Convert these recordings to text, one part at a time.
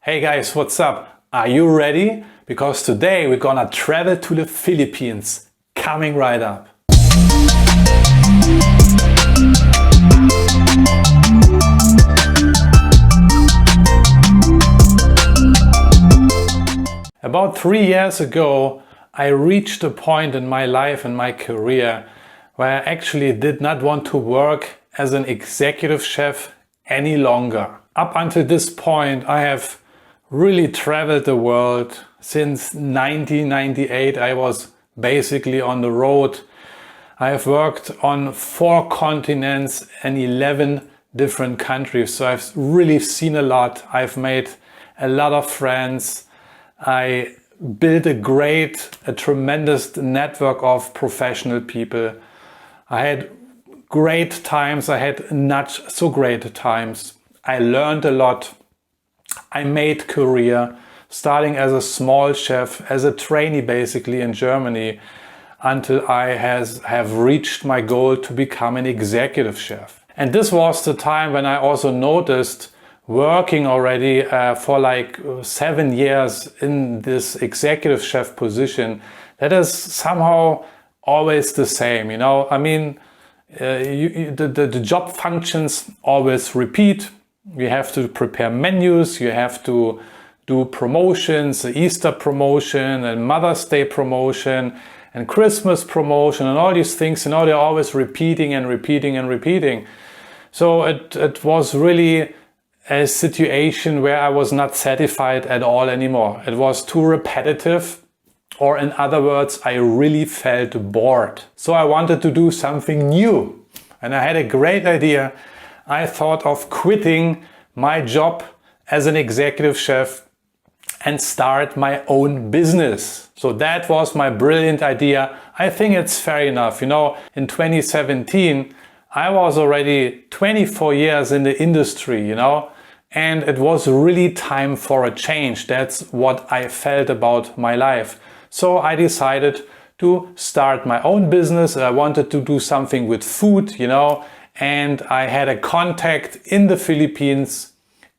Hey guys, what's up? Are you ready? Because today we're gonna travel to the Philippines. Coming right up. About 3 years ago, I reached a point in my life and my career where I actually did not want to work as an executive chef any longer. Up until this point, I have really traveled the world. Since 1998, I was basically on the road. I have worked on 4 continents and 11 different countries. So I've really seen a lot. I've made a lot of friends. I built a tremendous network of professional people. I had great times. I had not so great times. I learned a lot. I made career, starting as a small chef, as a trainee basically in Germany, until I have reached my goal to become an executive chef. And this was the time when I also noticed, working already for like 7 years in this executive chef position, that is somehow always the same, you know. I mean, the job functions always repeat. You have to prepare menus, you have to do promotions, the Easter promotion and Mother's Day promotion and Christmas promotion and all these things, you know, they're always repeating and repeating and repeating. So it was really a situation where I was not satisfied at all anymore. It was too repetitive, or in other words, I really felt bored. So I wanted to do something new, and I had a great idea. I thought of quitting my job as an executive chef and start my own business. So that was my brilliant idea. I think it's fair enough. You know, in 2017, I was already 24 years in the industry, you know, and it was really time for a change. That's what I felt about my life. So I decided to start my own business. I wanted to do something with food, you know, and I had a contact in the Philippines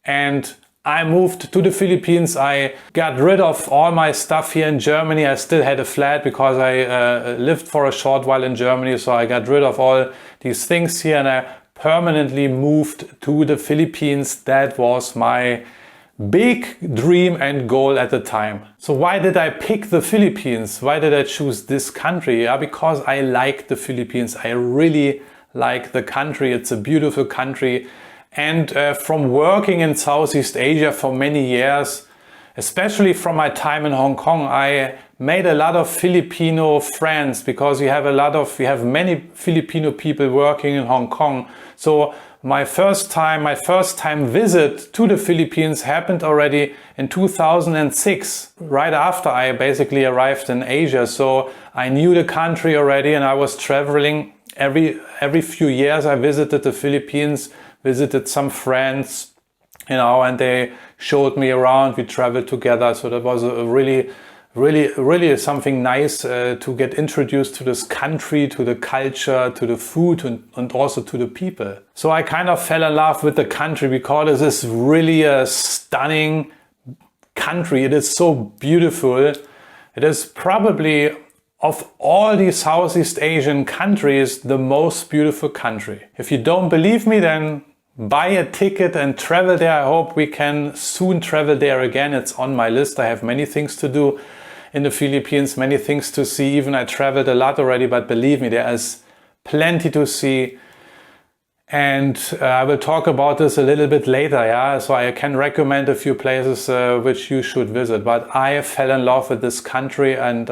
and I moved to the Philippines. I got rid of all my stuff here in Germany. I still had a flat because I lived for a short while in Germany. So I got rid of all these things here and I permanently moved to the Philippines. That was my big dream and goal at the time. So why did I pick the Philippines? Why did I choose this country? Yeah, because I like the Philippines. I really like the country. It's a beautiful country. And from working in Southeast Asia for many years, especially from my time in Hong Kong, I made a lot of Filipino friends because we have many Filipino people working in Hong Kong. So my first time visit to the Philippines happened already in 2006, right after I basically arrived in Asia. So I knew the country already and I was traveling every few years. I visited the Philippines, visited some friends, you know, and they showed me around. We traveled together. So that was a really something nice to get introduced to this country, to the culture, to the food and also to the people. So I kind of fell in love with the country because it is really a stunning country. It is so beautiful. It is probably, of all the Southeast Asian countries, the most beautiful country. If you don't believe me, then buy a ticket and travel there. I hope we can soon travel there again. It's on my list. I have many things to do in the Philippines, many things to see. Even I traveled a lot already, but believe me, there is plenty to see. And I will talk about this a little bit later, yeah. So I can recommend a few places which you should visit. But I fell in love with this country and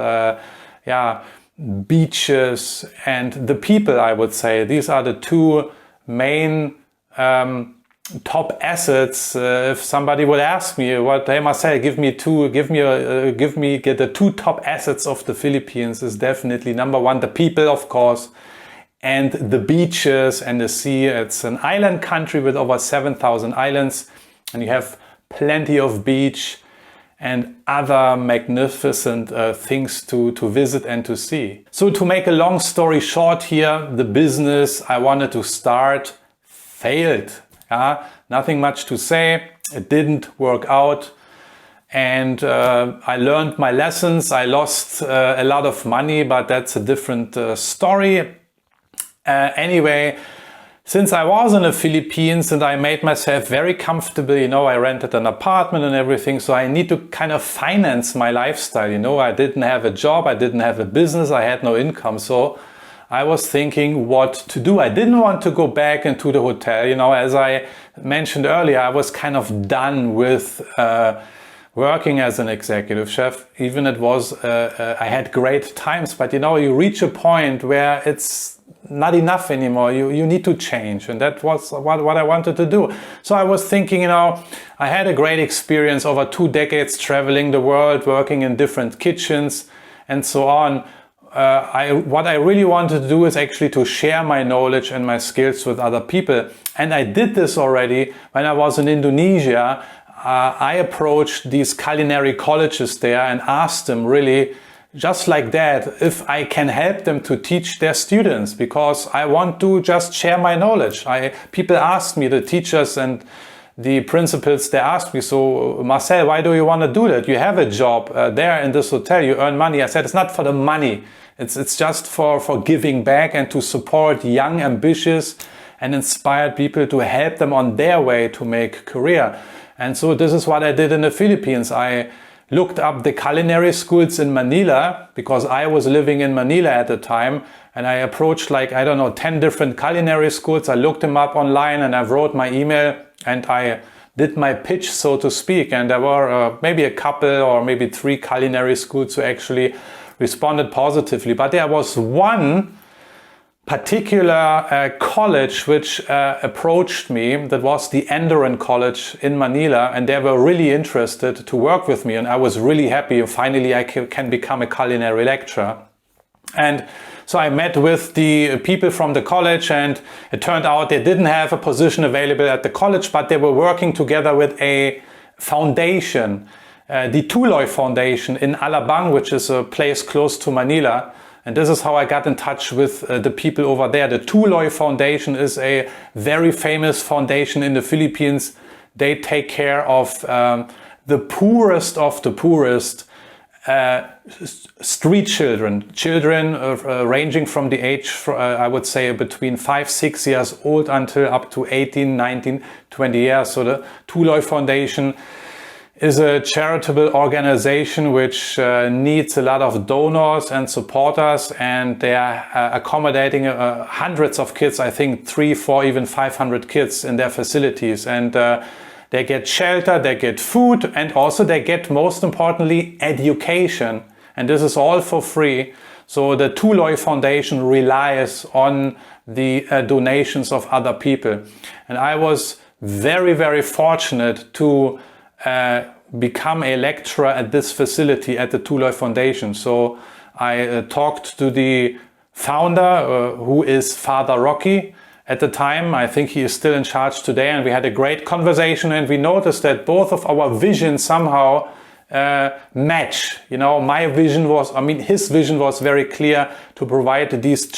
beaches and the people, I would say. These are the 2 main top assets. If somebody would ask me, hey Marcel, give me the 2 top assets of the Philippines, is definitely number 1, the people, of course, and the beaches and the sea. It's an island country with over 7,000 islands, and you have plenty of beach and other magnificent things to visit and to see. So to make a long story short here, the business I wanted to start failed. Nothing much to say. It didn't work out. And I learned my lessons. I lost a lot of money, but that's a different story. Anyway, since I was in the Philippines and I made myself very comfortable, I rented an apartment and everything, so I need to kind of finance my lifestyle, I didn't have a job, I didn't have a business, I had no income, so I was thinking what to do. I didn't want to go back into the hotel, as I mentioned earlier, I was kind of done with working as an executive chef. Even it was, I had great times, but you reach a point where it's not enough anymore. You need to change. And that was what I wanted to do. So I was thinking, I had a great experience over 2 decades traveling the world, working in different kitchens and so on. What I really wanted to do is actually to share my knowledge and my skills with other people. And I did this already when I was in Indonesia. I approached these culinary colleges there and asked them really, just like that, if I can help them to teach their students, because I want to just share my knowledge. People asked me, the teachers and the principals, they asked me, so Marcel, why do you want to do that? You have a job there in this hotel, you earn money. I said, it's not for the money. It's just for giving back and to support young, ambitious and inspired people, to help them on their way to make career. And so this is what I did in the Philippines. I looked up the culinary schools in Manila, because I was living in Manila at the time, and I approached 10 different culinary schools. I looked them up online and I wrote my email and I did my pitch, so to speak. And there were maybe a couple or maybe 3 culinary schools who actually responded positively. But there was one particular college which approached me. That was the Endoran College in Manila, and they were really interested to work with me, and I was really happy. Finally, I can become a culinary lecturer. And so I met with the people from the college, and it turned out they didn't have a position available at the college, but they were working together with a foundation, the Tuloy Foundation in Alabang, which is a place close to Manila. And this is how I got in touch with the people over there. The Tuloy Foundation is a very famous foundation in the Philippines. They take care of the poorest of the poorest street children ranging from the age, I would say, between 5-6 years old until up to 18, 19, 20 years. So the Tuloy Foundation is a charitable organization which needs a lot of donors and supporters, and they are accommodating hundreds of kids, I think 300, 400, even 500 kids in their facilities. And they get shelter, they get food, and also they get, most importantly, education. And this is all for free. So the Tuloy Foundation relies on the donations of other people. And I was very, very fortunate to become a lecturer at this facility at the Tuloy Foundation. So I talked to the founder, who is Father Rocky at the time. I think he is still in charge today, and we had a great conversation, and we noticed that both of our visions somehow match. My vision was, his vision was very clear, to provide these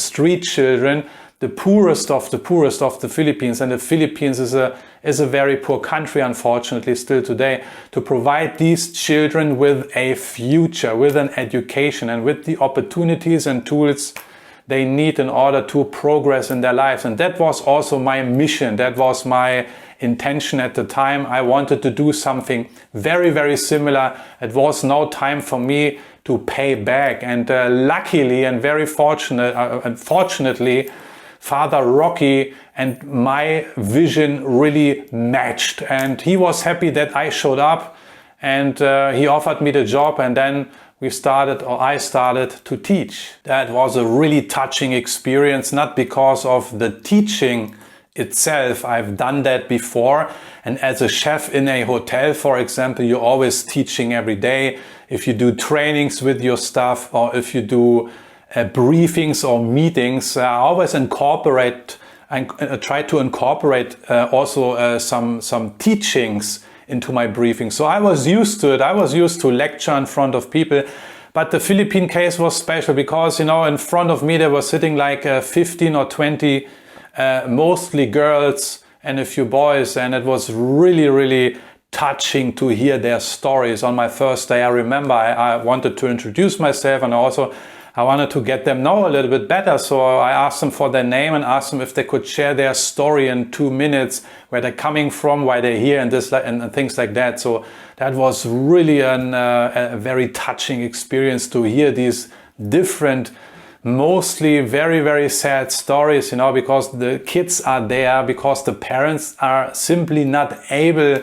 street children, the poorest of the Philippines, and the Philippines is a very poor country, unfortunately, still today, to provide these children with a future, with an education, and with the opportunities and tools they need in order to progress in their lives. And that was also my mission. That was my intention at the time. I wanted to do something very, very similar. It was now time for me to pay back. And luckily and very unfortunately, Father Rocky and my vision really matched. And he was happy that I showed up, and he offered me the job, and then I started to teach. That was a really touching experience, not because of the teaching itself. I've done that before. And as a chef in a hotel, for example, you're always teaching every day. If you do trainings with your staff, or if you do briefings or meetings, I always incorporate and try to incorporate also some teachings into my briefing. So I was used to it. I was used to lecture in front of people. But the Philippine case was special because, in front of me there were sitting like 15 or 20, mostly girls and a few boys. And it was really, really touching to hear their stories. On my first day, I remember I wanted to introduce myself, and also I wanted to get them know a little bit better. So I asked them for their name and asked them if they could share their story in 2 minutes, where they're coming from, why they're here, and this and things like that. So that was really a very touching experience to hear these different, mostly very, very sad stories, because the kids are there, because the parents are simply not able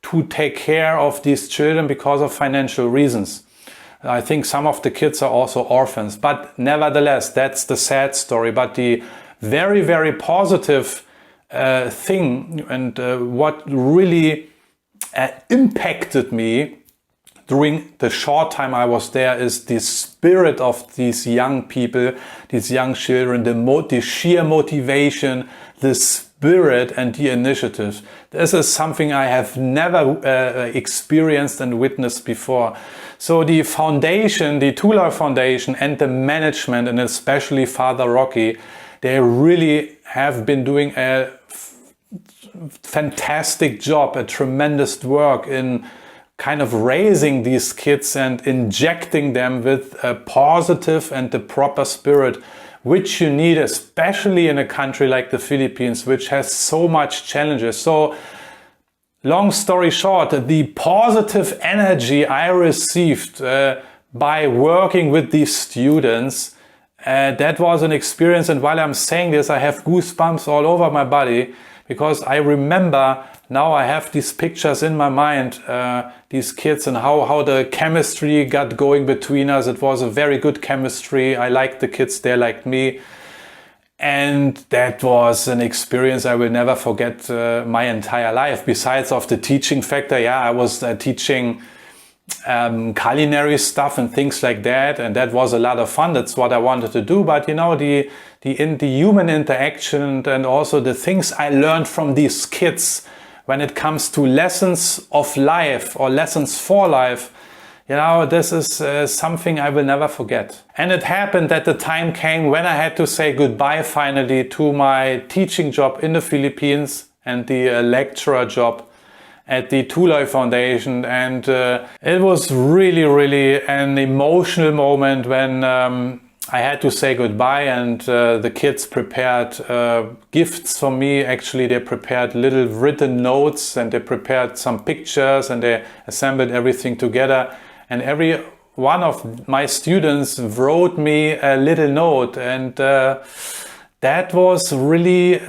to take care of these children because of financial reasons. I think some of the kids are also orphans, but nevertheless, that's the sad story. But the very, very positive thing, and what really impacted me during the short time I was there, is the spirit of these young people, these young children, the sheer motivation, the spirit and the initiative. This is something I have never experienced and witnessed before. So the foundation, the Tulo Foundation, and the management, and especially Father Rocky, they really have been doing a fantastic job, a tremendous work in kind of raising these kids and injecting them with a positive and the proper spirit, which you need, especially in a country like the Philippines, which has so much challenges. So long story short, the positive energy I received by working with these students, that was an experience. And while I'm saying this, I have goosebumps all over my body, because I remember, now I have these pictures in my mind, these kids, and how the chemistry got going between us. It was a very good chemistry. I liked the kids, they liked me. And that was an experience I will never forget my entire life. Besides of the teaching factor, I was teaching culinary stuff and things like that, and that was a lot of fun. That's what I wanted to do. But the human interaction and also the things I learned from these kids when it comes to lessons of life or lessons for life, this is something I will never forget. And it happened that the time came when I had to say goodbye finally to my teaching job in the Philippines and the lecturer job at the Tuloy Foundation. And it was really, really an emotional moment when I had to say goodbye, and the kids prepared gifts for me. Actually, they prepared little written notes, and they prepared some pictures, and they assembled everything together. And every one of my students wrote me a little note, and that was really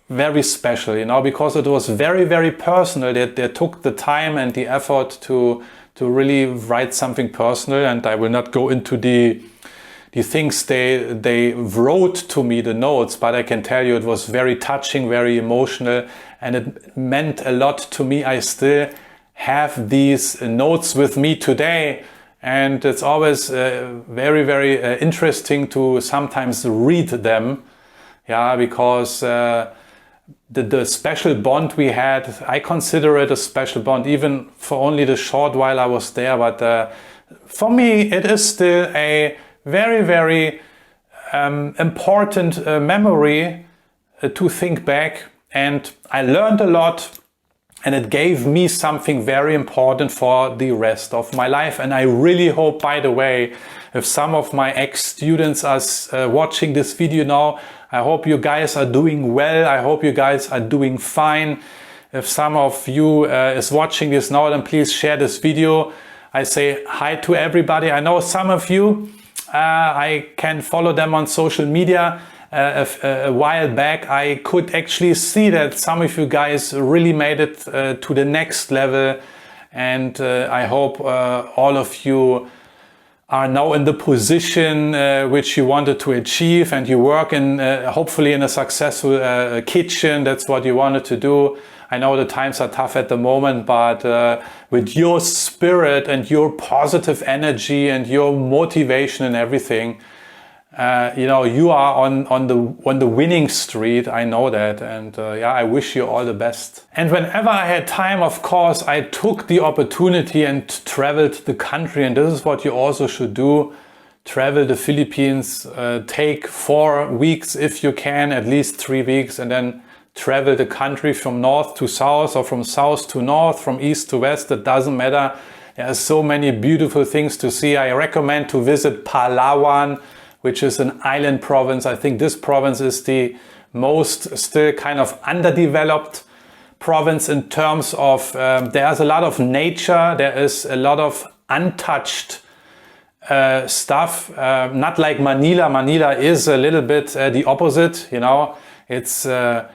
very special, because it was very, very personal. They took the time and the effort to really write something personal, and I will not go into the things they wrote to me, the notes, but I can tell you it was very touching, very emotional, and it meant a lot to me. I still have these notes with me today, and it's always very, very interesting to sometimes read them, because the special bond we had, I consider it a special bond, even for only the short while I was there. But for me, it is still a very, very important memory to think back. And I learned a lot, and it gave me something very important for the rest of my life. And I really hope, by the way, if some of my ex-students are watching this video now, I hope you guys are doing well. I hope you guys are doing fine. If some of you is watching this now, then please share this video. I say hi to everybody. I know some of you, I can follow them on social media. A while back, I could actually see that some of you guys really made it to the next level. And I hope all of you are now in the position which you wanted to achieve, and you work in hopefully in a successful kitchen. That's what you wanted to do. I know the times are tough at the moment, but with your spirit and your positive energy and your motivation and everything, you are on the winning street. I know that, and I wish you all the best. And whenever I had time, of course, I took the opportunity and traveled the country. And this is what you also should do: travel the Philippines, take 4 weeks if you can, at least 3 weeks, and then travel the country from north to south or from south to north, from east to west, it doesn't matter. There are so many beautiful things to see. I recommend to visit Palawan, which is an island province. I think this province is the most still kind of underdeveloped province in terms of there's a lot of nature, there is a lot of untouched stuff, not like Manila. Manila is a little bit the opposite, you know. It's a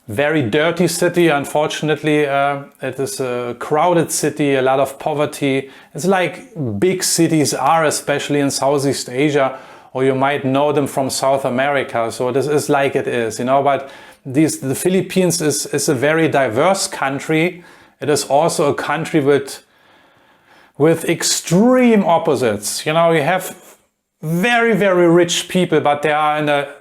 very dirty city, unfortunately. It is a crowded city, a lot of poverty. It's like big cities are, especially in Southeast Asia, or you might know them from South America. So this is like it is, you know. But the Philippines is a very diverse country. It is also a country with extreme opposites. You know, you have very, very rich people, but they are in a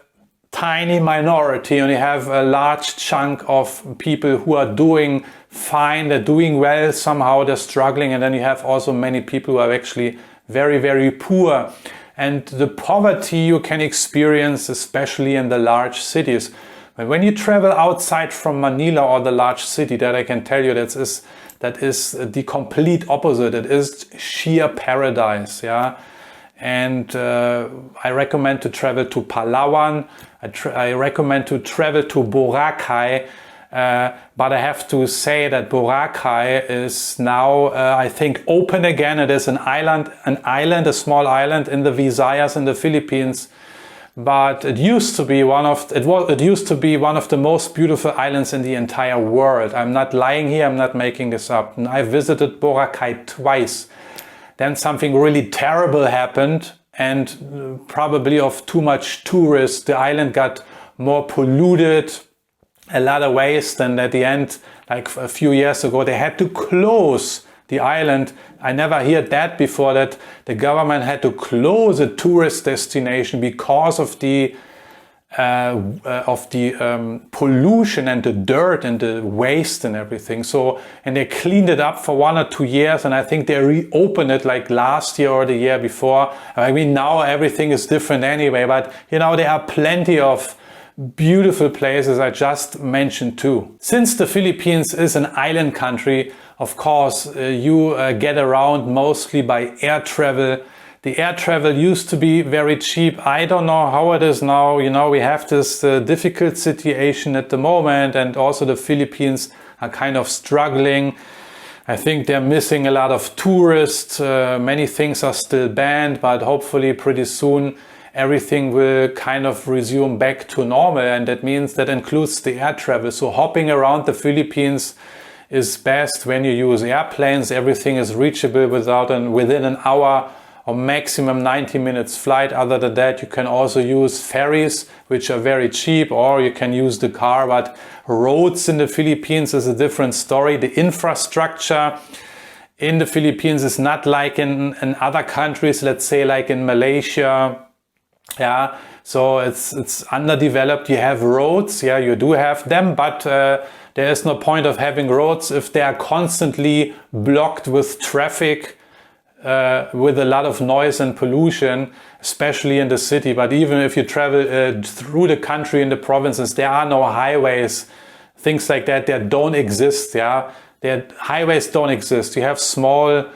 tiny minority, and you have a large chunk of people who are doing fine, they're doing well, somehow they're struggling, and then you have also many people who are actually very, very poor. And the poverty you can experience, especially in the large cities. But when you travel outside from Manila or the large city, that I can tell you that is the complete opposite. It is sheer paradise, yeah. And I recommend to travel to Palawan. I recommend to travel to Boracay. But I have to say that Boracay is now, I think, open again. It is an island, a small island in the Visayas in the Philippines. But it used to be one of the most beautiful islands in the entire world. I'm not lying here. I'm not making this up. I visited Boracay twice. Then something really terrible happened, and probably of too much tourists, the island got more polluted, a lot of waste, and at the end, like a few years ago, they had to close the island. I never heard that before, that the government had to close a tourist destination because of the pollution and the dirt and the waste and everything. So, and they cleaned it up for 1 or 2 years, and I think they reopened it like last year or the year before. I mean, now everything is different anyway, but you know, there are plenty of beautiful places I just mentioned too. Since the Philippines is an island country, of course, you get around mostly by air travel. The air travel used to be very cheap. I don't know how it is now. You know, we have this difficult situation at the moment, and also the Philippines are kind of struggling. I think they're missing a lot of tourists. Many things are still banned, but hopefully pretty soon everything will kind of resume back to normal, and that means that includes the air travel. So hopping around the Philippines is best when you use airplanes. Everything is reachable within an hour or maximum 90 minutes flight. Other than that, you can also use ferries, which are very cheap, or you can use the car. But roads in the Philippines is a different story. The infrastructure in the Philippines is not like in other countries, let's say like in Malaysia. Yeah, so it's underdeveloped. You have roads, yeah, you do have them, but there is no point of having roads if they are constantly blocked with traffic, with a lot of noise and pollution, especially in the city. But even if you travel through the country in the provinces, there are no highways, things like that. They don't exist. Yeah, highways don't exist. You have small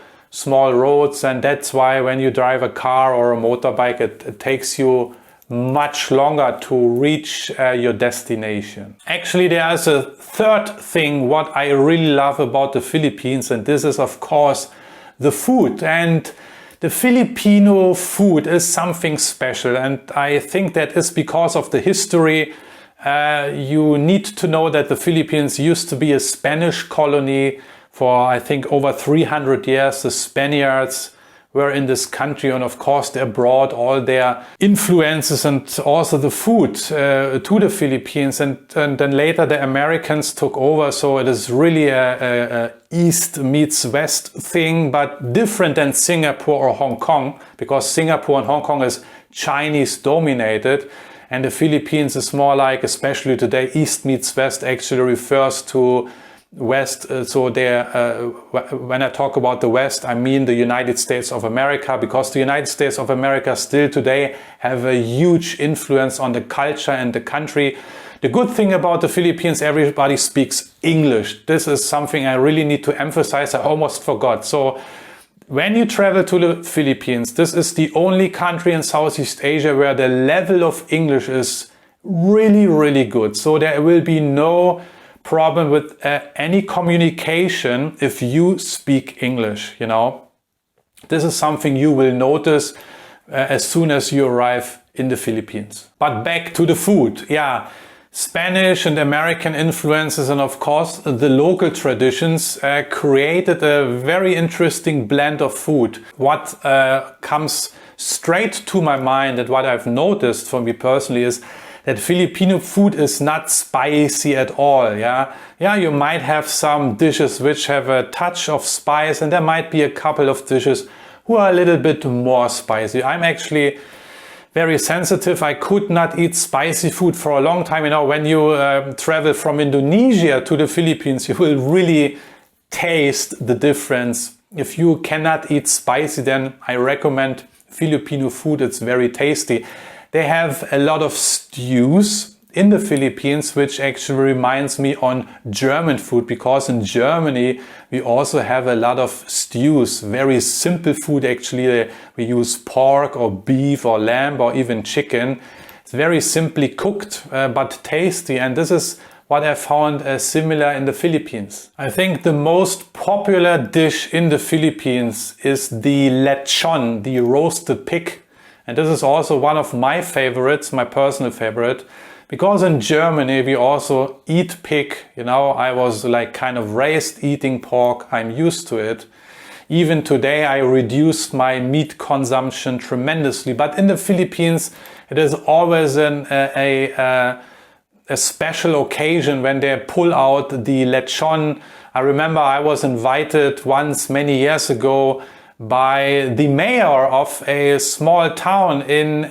roads, and that's why when you drive a car or a motorbike, it takes you much longer to reach your destination. Actually, there's a third thing what I really love about the Philippines, and this is of course the food. And the Filipino food is something special, and I think that is because of the history. You need to know that the Philippines used to be a Spanish colony for, I think, over 300 years. The Spaniards were in this country, and of course they brought all their influences and also the food to the Philippines, and then later the Americans took over. So it is really a East meets West thing, but different than Singapore or Hong Kong, because Singapore and Hong Kong is Chinese dominated, and the Philippines is more like, especially today, East meets West actually refers to West. So there, when I talk about the West, I mean the United States of America, because the United States of America still today have a huge influence on the culture and the country. The good thing about the Philippines, everybody speaks English. This is something I really need to emphasize. I almost forgot. So when you travel to the Philippines, this is the only country in Southeast Asia where the level of English is really, really good. So there will be no problem with any communication if you speak English, you know. This is something you will notice as soon as you arrive in the Philippines. But back to the food. Yeah, Spanish and American influences and of course the local traditions created a very interesting blend of food. What comes straight to my mind and what I've noticed for me personally is that Filipino food is not spicy at all. Yeah, you might have some dishes which have a touch of spice, and there might be a couple of dishes who are a little bit more spicy. I'm actually very sensitive. I could not eat spicy food for a long time. You know, when you travel from Indonesia to the Philippines, you will really taste the difference. If you cannot eat spicy, then I recommend Filipino food. It's very tasty. They have a lot of stews in the Philippines, which actually reminds me on German food, because in Germany we also have a lot of stews, very simple food actually. We use pork or beef or lamb or even chicken. It's very simply cooked but tasty, and this is what I found similar in the Philippines. I think the most popular dish in the Philippines is the lechon, the roasted pig, and this is also one of my favorites, my personal favorite. Because in Germany we also eat pig, you know, I was like kind of raised eating pork, I'm used to it. Even today I reduced my meat consumption tremendously, but in the Philippines it is always a special occasion when they pull out the lechon. I remember I was invited once many years ago by the mayor of a small town in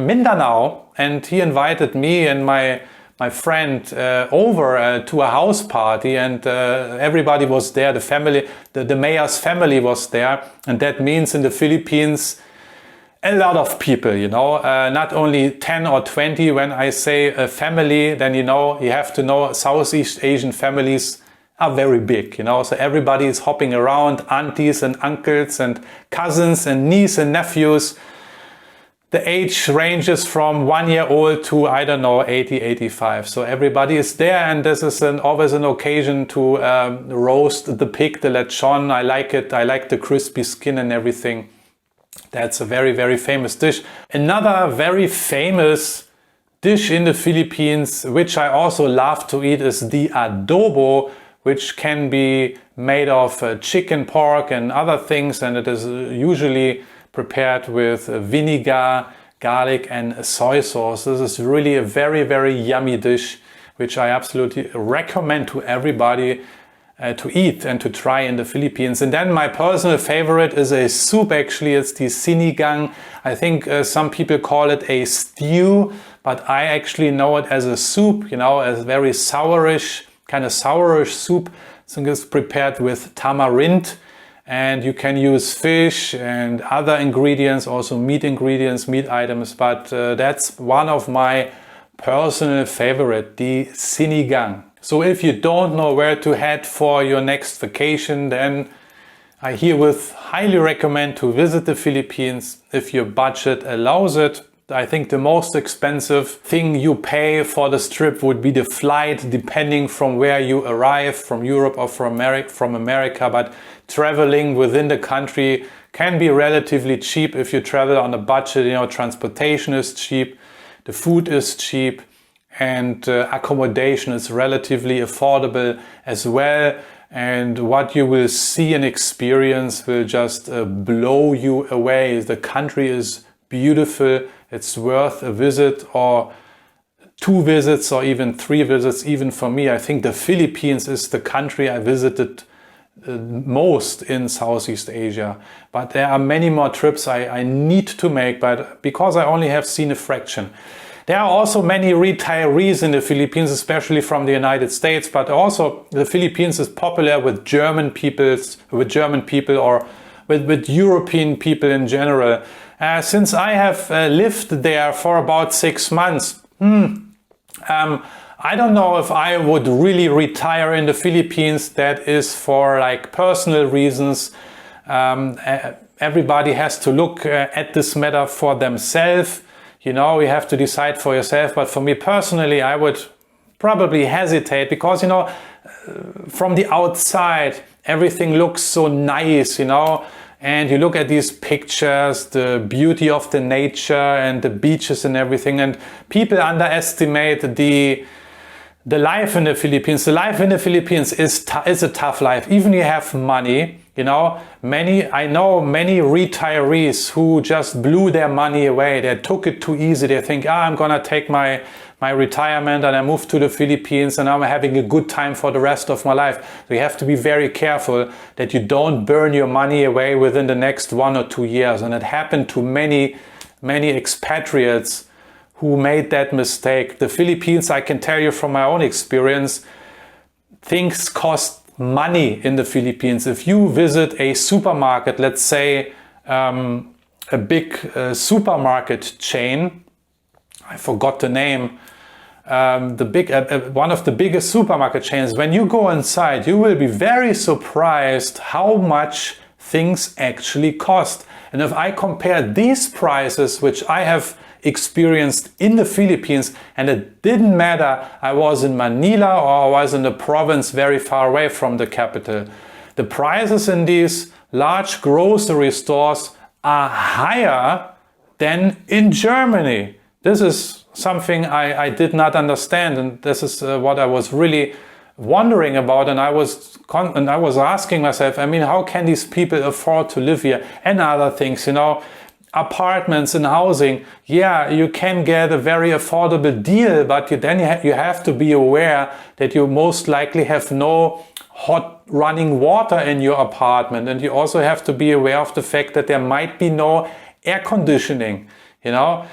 Mindanao, and he invited me and my friend over to a house party, and everybody was there. The family, the mayor's family was there, and that means in the Philippines a lot of people, you know, not only 10 or 20. When I say a family, then you know, you have to know Southeast Asian families are very big, you know, so everybody is hopping around, aunties and uncles and cousins and nieces and nephews. The age ranges from 1 year old to, I don't know, 80, 85. So everybody is there, and this is always an occasion to roast the pig, the lechon. I like it. I like the crispy skin and everything. That's a very, very famous dish. Another very famous dish in the Philippines, which I also love to eat, is the adobo, which can be made of chicken, pork and other things, and it is usually prepared with vinegar, garlic and soy sauce. This is really a very, very yummy dish, which I absolutely recommend to everybody to eat and to try in the Philippines. And then my personal favorite is a soup actually. It's the Sinigang. I think some people call it a stew, but I actually know it as a soup, you know, as very sourish, kind of sourish soup. So it's prepared with tamarind, and you can use fish and other ingredients, also meat ingredients, meat items, but that's one of my personal favorite, the Sinigang. So if you don't know where to head for your next vacation, then I herewith highly recommend to visit the Philippines if your budget allows it. I think the most expensive thing you pay for this trip would be the flight, depending from where you arrive, from Europe or from America. But traveling within the country can be relatively cheap if you travel on a budget. You know, transportation is cheap, the food is cheap, and accommodation is relatively affordable as well. And what you will see and experience will just blow you away. The country is beautiful. It's worth a visit, or 2 visits, or even 3 visits. Even for me, I think the Philippines is the country I visited most in Southeast Asia. But there are many more trips I need to make, but because I only have seen a fraction. There are also many retirees in the Philippines, especially from the United States, but also the Philippines is popular with German people or with European people in general. Since I have lived there for about 6 months, I don't know if I would really retire in the Philippines. That is for like personal reasons. Everybody has to look at this matter for themselves. You know, you have to decide for yourself. But for me personally, I would probably hesitate because, you know, from the outside, everything looks so nice, you know, and you look at these pictures, the beauty of the nature and the beaches and everything, and people underestimate the life in the Philippines. The life in the Philippines is a tough life. Even you have money, you know, I know many retirees who just blew their money away. They took it too easy. They think, I'm gonna take my retirement and I move to the Philippines and I'm having a good time for the rest of my life. So you have to be very careful that you don't burn your money away within the next 1 or 2 years. And it happened to many expatriates who made that mistake. The Philippines, I can tell you from my own experience, things cost money in the Philippines. If you visit a supermarket, let's say a big supermarket chain, I forgot the name, one of the biggest supermarket chains, when you go inside, you will be very surprised how much things actually cost. And if I compare these prices, which I have experienced in the Philippines, and it didn't matter I was in Manila or I was in the province very far away from the capital, the prices in these large grocery stores are higher than in Germany. This is something I did not understand, and this is what I was really wondering about, and I was asking myself, I mean, how can these people afford to live here? And other things, you know, apartments and housing, yeah, you can get a very affordable deal, but you have to be aware that you most likely have no hot running water in your apartment, and you also have to be aware of the fact that there might be no air conditioning, you know.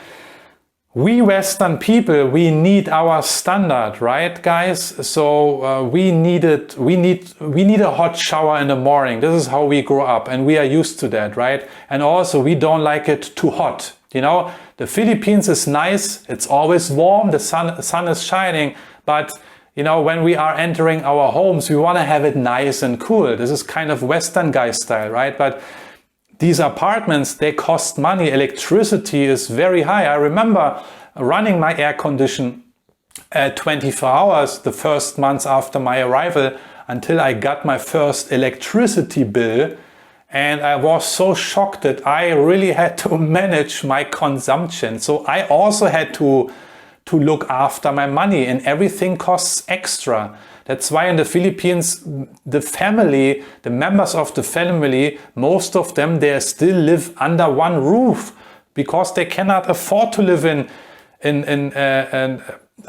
We Western people, we need our standard, right, guys? So we need a hot shower in the morning. This is how we grow up, and we are used to that, right? And also, we don't like it too hot. You know, the Philippines is nice. It's always warm. The sun is shining, but you know, when we are entering our homes, we want to have it nice and cool. This is kind of Western guy style, right? But these apartments, they cost money. Electricity is very high. I remember running my air condition 24 hours the first months after my arrival until I got my first electricity bill. And I was so shocked that I really had to manage my consumption. So I also had to look after my money, and everything costs extra. That's why in the Philippines, the members of the family, most of them, they still live under one roof because they cannot afford to live in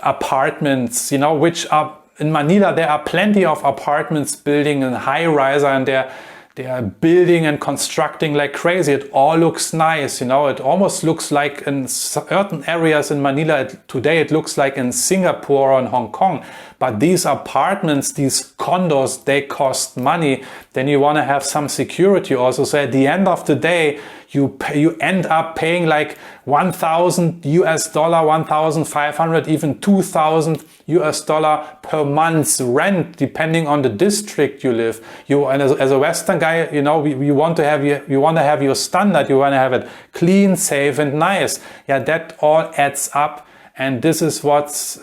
apartments, you know, which are in Manila. There are plenty of apartments building in high rise, and they are building and constructing like crazy. It all looks nice, you know. It almost looks like in certain areas in Manila today, it looks like in Singapore or in Hong Kong. But these apartments, these condos, they cost money. Then you want to have some security also. So at the end of the day, you end up paying like $1,000 US, 1,500, even $2,000 US per month's rent, depending on the district you live. And as a Western guy, you know, you want to have your standard. You want to have it clean, safe, and nice. Yeah, that all adds up, and this is what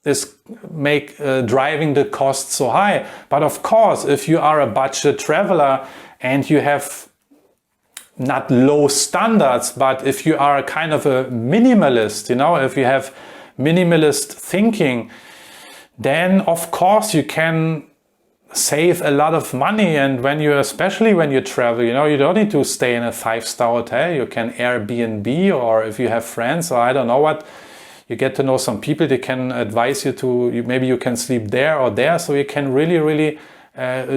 is driving the cost so high. But of course, if you are a budget traveler and you have not low standards, but if you are kind of a minimalist, you know, if you have minimalist thinking, then of course you can save a lot of money. And especially when you travel, you know, you don't need to stay in a 5-star hotel. You can Airbnb, or if you have friends, or I don't know what, you get to know some people, they can advise you maybe you can sleep there or there, so you can really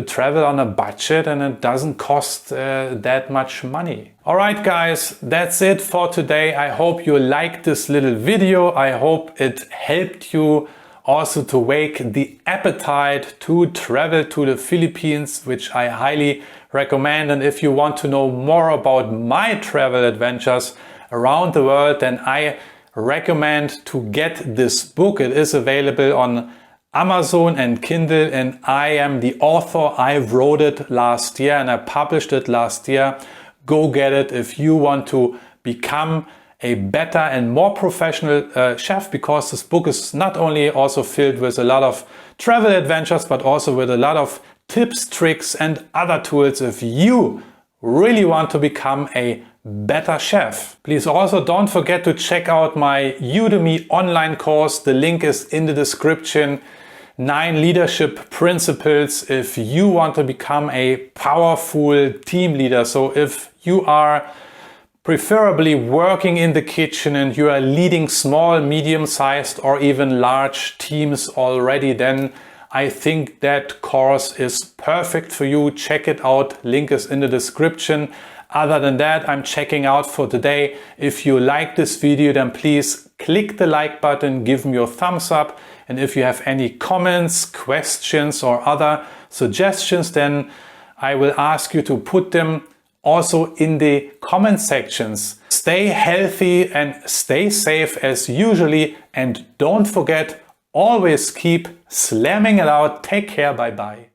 travel on a budget, and it doesn't cost that much money. All right, guys, that's it for today. I hope you liked this little video. I hope it helped you also to wake the appetite to travel to the Philippines, which I highly recommend. And if you want to know more about my travel adventures around the world, then I recommend to get this book. It is available on Amazon and Kindle, and I am the author. I wrote it last year and I published it last year. Go get it if you want to become a better and more professional chef, because this book is not only also filled with a lot of travel adventures, but also with a lot of tips, tricks and other tools if you really want to become a better chef. Please also don't forget to check out my Udemy online course. The link is in the description. 9 leadership principles if you want to become a powerful team leader. So if you are preferably working in the kitchen and you are leading small, medium-sized or even large teams already, then I think that course is perfect for you. Check it out. Link is in the description. Other than that, I'm checking out for today. If you like this video, then please click the like button, give me your thumbs up. And if you have any comments, questions or other suggestions, then I will ask you to put them also in the comment sections. Stay healthy and stay safe as usually. And don't forget, always keep slamming it out. Take care. Bye bye.